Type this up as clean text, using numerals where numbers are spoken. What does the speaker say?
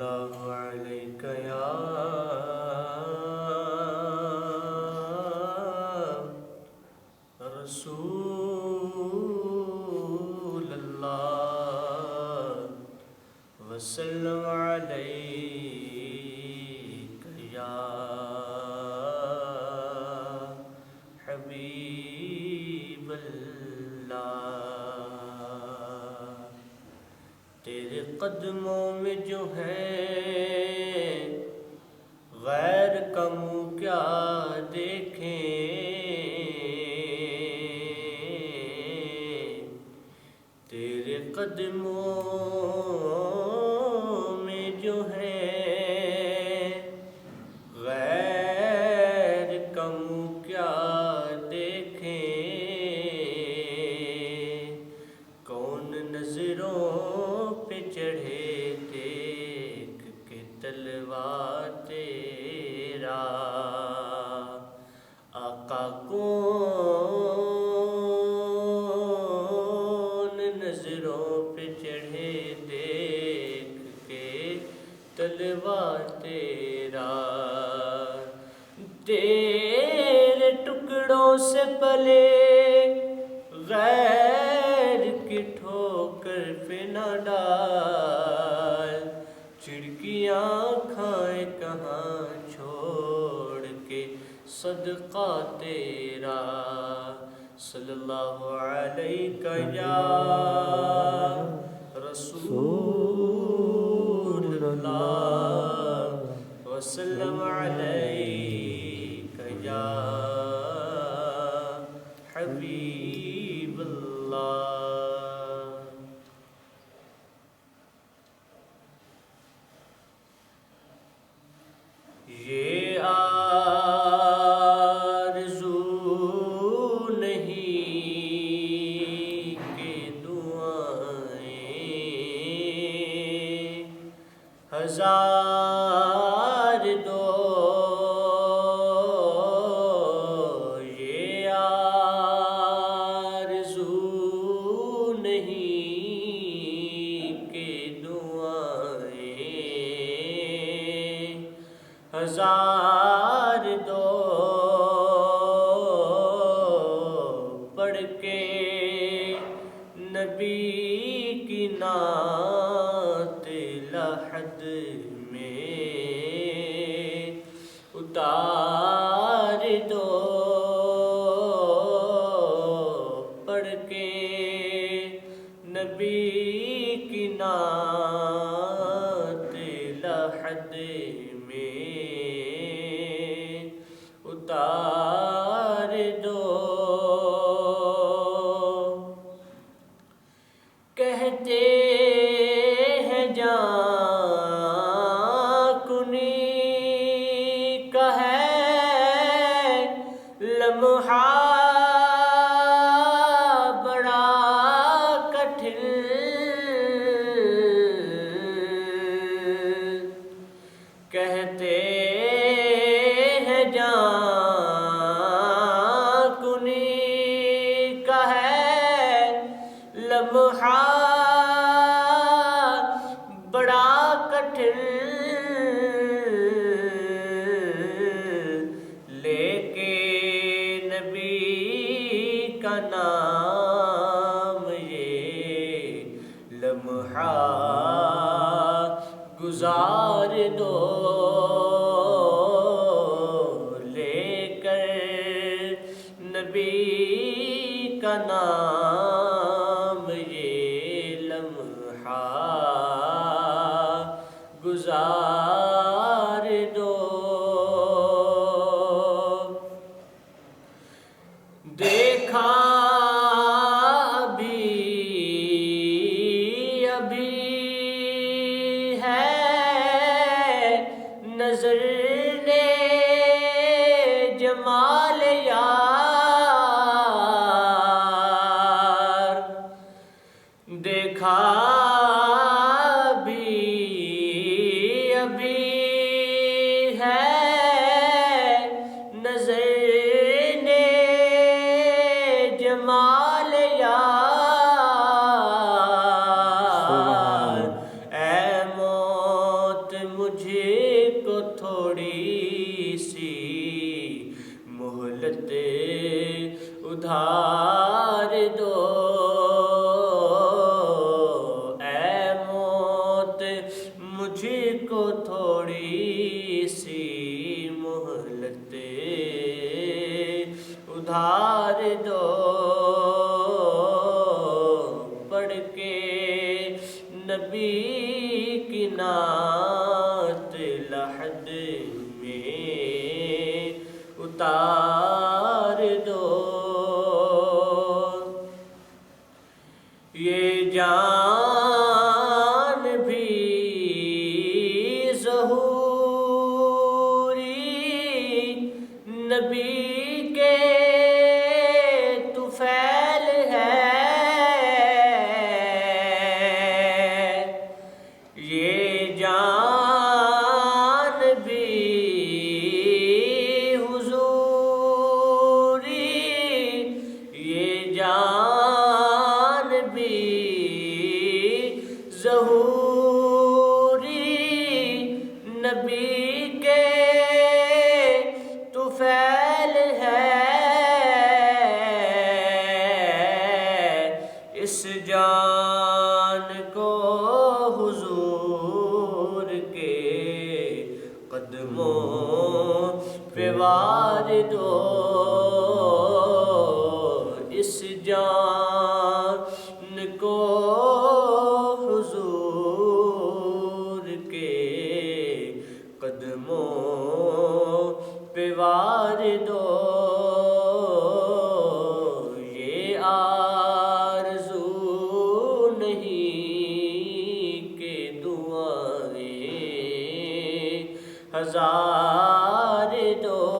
اللہ علیک یا رسول اللہ وسلم علیک یا حبیب اللہ۔ تیرے قدموں میں جو ہے غیر کا منہ کیا دیکھیں، تیرے قدموں میں جو ہے غیر کا منہ کیا دیکھیں، کون نظروں پہ چڑھے دیکھ کے تلوار تیرا، آقا کون نظروں پہ چڑھے دیکھ کے تلوار تیرا، تیرے ٹکڑوں سے پلے غیر کی ٹھوکر پہ نہ ڈال، چڑکیاں کھائے کہاں چھوڑ کے صدقہ تیرا، صلی اللہ علیہ یا رسول اللہ وسلم علیک یا حبیب اللہ۔ یہ آرزو نہیں کہ دعائیں ہزار دو، یہ آرزو نہیں کہ دعائیں ہزار دو، پڑھ کے نبی کی نعت لحد میں اتار دو، پڑھ کے نبی کی نعت لحد میں اتار دو، کہتے ہیں جاں کنی کا ہے لمحہ بڑا کٹھن، کہتے ہیں جاں کنی کا ہے لمحہ بڑا کٹھن، لے کے نبی کا نام یہ لمحہ گزار دو، لے کر نبی کا نام یہ لمحہ گزار دو، دیکھا ابھی ہے نظر نے جمال یار، دیکھا ابھی ہے نظر نے جمال یار، اے موت مجھے کو تھوڑی سی مہلت ادھار دو، اے موت مجھے کو تھوڑی سی مہلت ادھار دو، پڑھ کے نبی کی نعت لحد میں اتار دو، یہ جان بھی ظہوری نبی کے طفیل ہے، یہ جان بھی حضوری، یہ جان بھی ظہوری نبی کے طفیل ہے، اس جان کو حضور کے قدموں پہ وار دو، اس جان کو حضور کے قدموں پہ وار دو، یہ آرزو نہیں کہ دعائیں ہزار دو۔